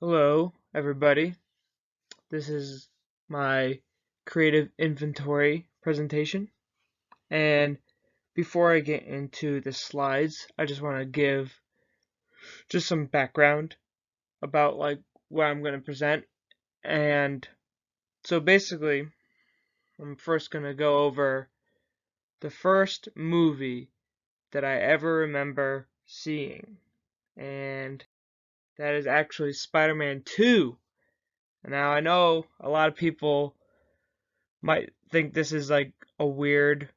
Hello, everybody. This is my creative inventory presentation. And before I get into the slides, I just want to give just some background about what I'm going to present. And so basically, I'm first going to go over the first movie that I ever remember seeing. And that is actually Spider-Man 2. Now I know a lot of people might think this is like a weird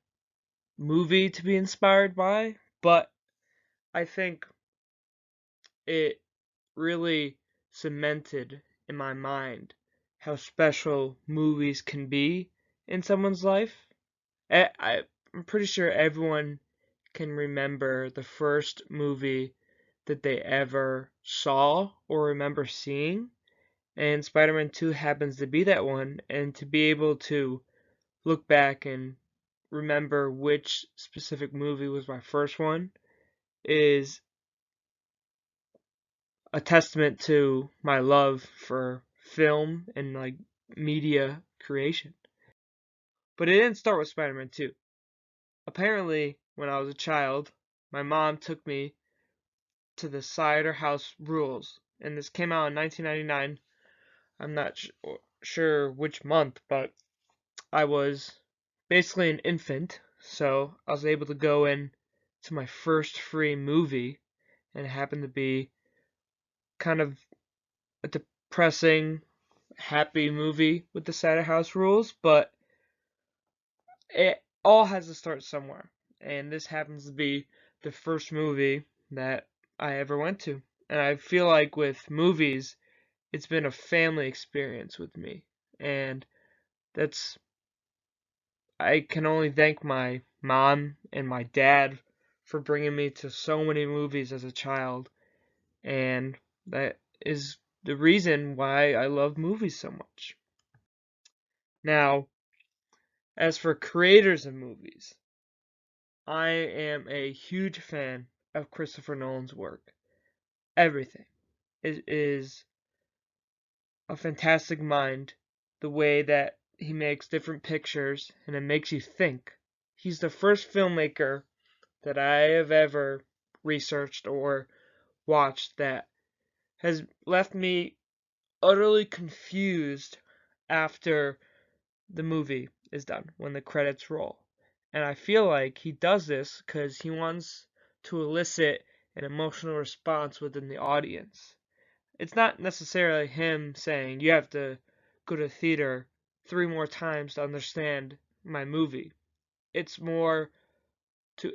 movie to be inspired by, but I think it really cemented in my mind how special movies can be in someone's life. I'm pretty sure everyone can remember the first movie that they ever saw or remember seeing, and Spider-Man 2 happens to be that one, and to be able to look back and remember which specific movie was my first one is a testament to my love for film and media creation. But it didn't start with Spider-Man 2. Apparently, when I was a child, my mom took me to the Cider House Rules, and this came out in 1999. I'm not sure which month, but I was basically an infant, so I was able to go in to my first free movie, and it happened to be kind of a depressing, happy movie with the Cider House Rules, but it all has to start somewhere, and this happens to be the first movie that I ever went to. And I feel like with movies, it's been a family experience with me, and that's I can only thank my mom and my dad for bringing me to so many movies as a child, and that is the reason why I love movies so much. Now, as for creators of movies, I am a huge fan of Christopher Nolan's work. Everything. It is a fantastic mind, the way that he makes different pictures and it makes you think. He's the first filmmaker that I have ever researched or watched that has left me utterly confused after the movie is done, when the credits roll. And I feel like he does this because he wants to elicit an emotional response within the audience. It's not necessarily him saying you have to go to theater 3 more times to understand my movie. It's more to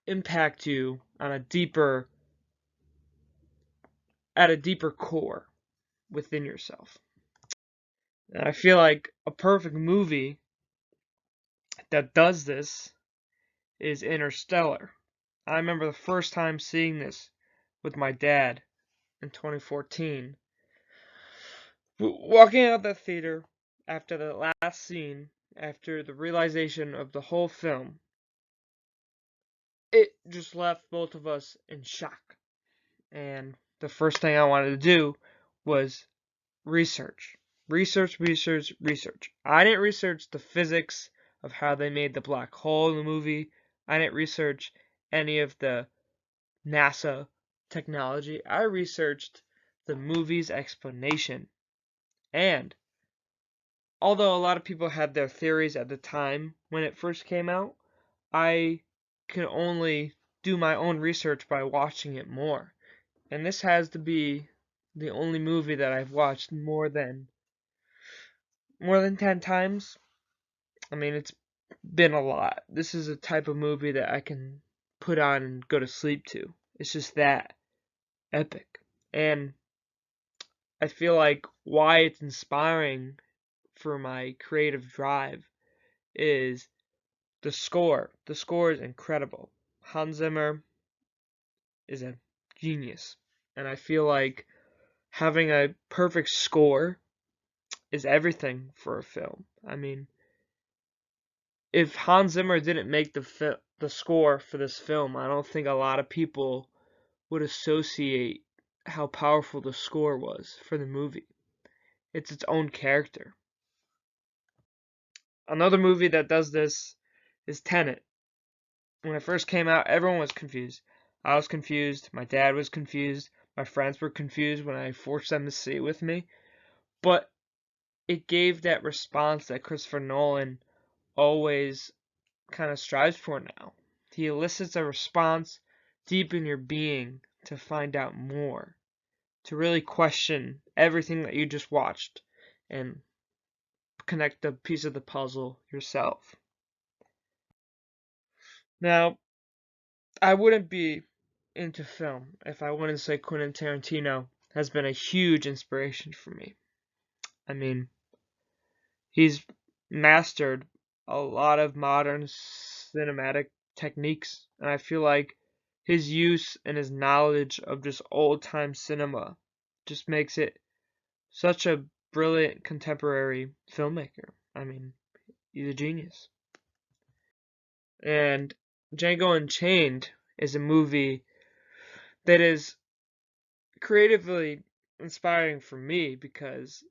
impact you on a deeper at a deeper core within yourself. And I feel like a perfect movie that does this is Interstellar. I remember the first time seeing this with my dad in 2014. Walking out that theater after the last scene, after the realization of the whole film, it just left both of us in shock. And the first thing I wanted to do was research. Research. I didn't research the physics of how they made the black hole in the movie. I didn't research any of the NASA technology. I researched the movie's explanation. And although a lot of people had their theories at the time when it first came out, I can only do my own research by watching it more. And this has to be the only movie that I've watched more than 10 times. I mean, it's been a lot. This is a type of movie that I can put on and go to sleep to. It's just that epic. And I feel like why it's inspiring for my creative drive is the score. The score is incredible. Hans Zimmer is a genius. And I feel like having a perfect score is everything for a film. I mean, if Hans Zimmer didn't make the score for this film, I don't think a lot of people would associate how powerful the score was for the movie. It's its own character. Another movie that does this is Tenant. When it first came out, everyone was confused. I was confused. My dad was confused. My friends were confused when I forced them to see it with me. But it gave that response that Christopher Nolan always kind of strives for now. He elicits a response deep in your being to find out more, to really question everything that you just watched and connect the piece of the puzzle yourself. Now, I wouldn't be into film if I wouldn't say Quentin Tarantino has been a huge inspiration for me. I mean, he's mastered a lot of modern cinematic techniques, and I feel like his use and his knowledge of just old time cinema just makes it such a brilliant contemporary filmmaker. I mean, he's a genius. And Django Unchained is a movie that is creatively inspiring for me because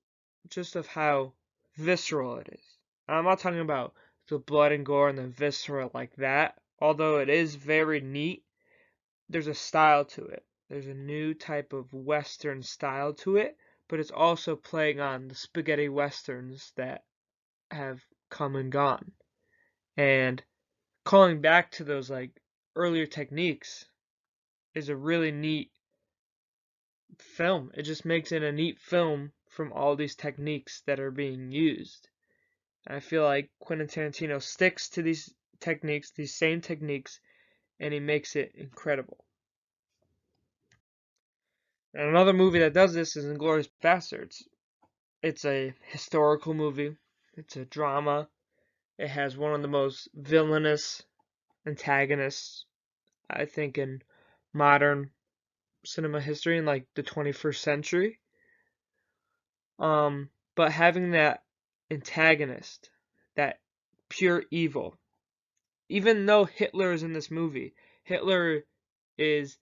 just of how visceral it is. I'm not talking about the blood and gore and the viscera like that, although it is very neat. There's a style to it. There's a new type of Western style to it, but it's also playing on the spaghetti Westerns that have come and gone. And calling back to those like earlier techniques is a really neat film. It just makes it a neat film from all these techniques that are being used. I feel like Quentin Tarantino sticks to these techniques, these same techniques, and he makes it incredible. And another movie that does this is Inglourious Basterds. It's a historical movie. It's a drama. It has one of the most villainous antagonists, I think, in modern cinema history in like the 21st century. But having that antagonist, that pure evil, even though Hitler is in this movie, Hitler is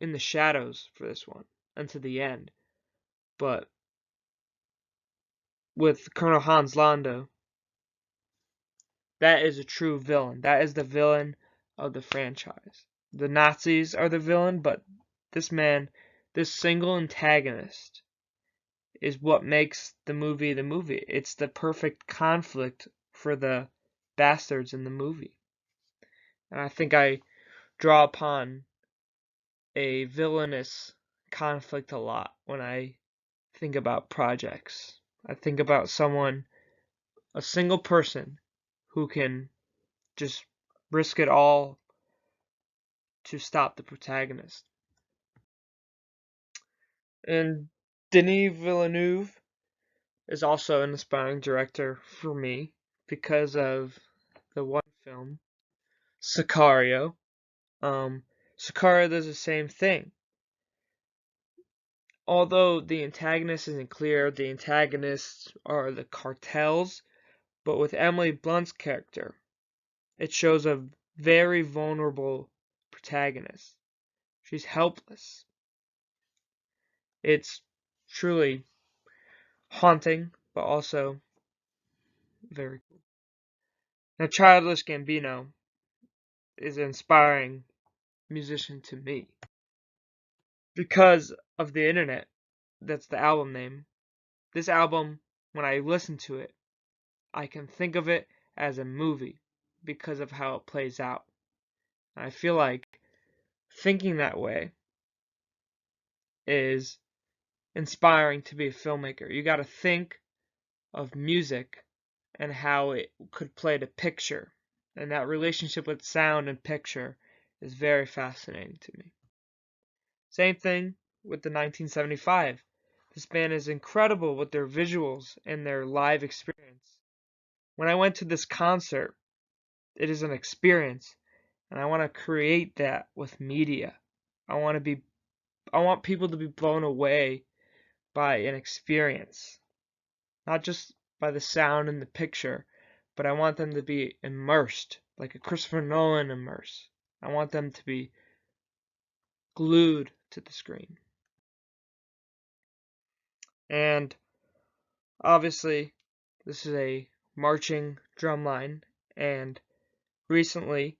in the shadows for this one until the end. But with Colonel Hans Landa, that is a true villain. That is the villain of the franchise. The Nazis are the villain, but this man, this single antagonist, is what makes the movie the movie. It's the perfect conflict for the bastards in the movie. And I think I draw upon a villainous conflict a lot when I think about projects. I think about someone, a single person, who can just risk it all to stop the protagonist. And Denis Villeneuve is also an inspiring director for me because of the one film, Sicario. Sicario does the same thing. Although the antagonist isn't clear, the antagonists are the cartels, but with Emily Blunt's character, it shows a very vulnerable protagonist. She's helpless. It's truly haunting, but also very cool. Now, Childish Gambino is an inspiring musician to me because of the internet. That's the album name. This album, when I listen to it, I can think of it as a movie because of how it plays out. I feel like thinking that way is inspiring to be a filmmaker. You got to think of music and how it could play to picture. And that relationship with sound and picture is very fascinating to me. Same thing with the 1975. This band is incredible with their visuals and their live experience. When I went to this concert, it is an experience, and I want to create that with media. I want to be I want people to be blown away by an experience, not just by the sound and the picture, but I want them to be immersed, like a Christopher Nolan immerse. I want them to be glued to the screen. And obviously, this is a marching drum line, and recently,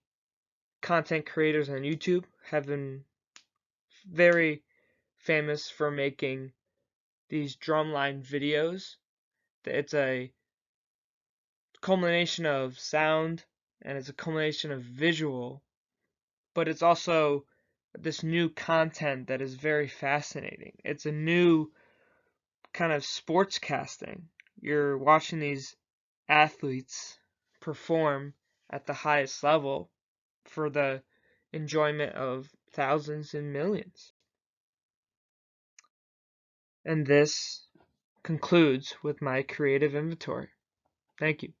content creators on YouTube have been very famous for making these drumline videos. It's a culmination of sound and it's a culmination of visual, but it's also this new content that is very fascinating. It's a new kind of sports casting. You're watching these athletes perform at the highest level for the enjoyment of thousands and millions. And this concludes with my creative inventory. Thank you.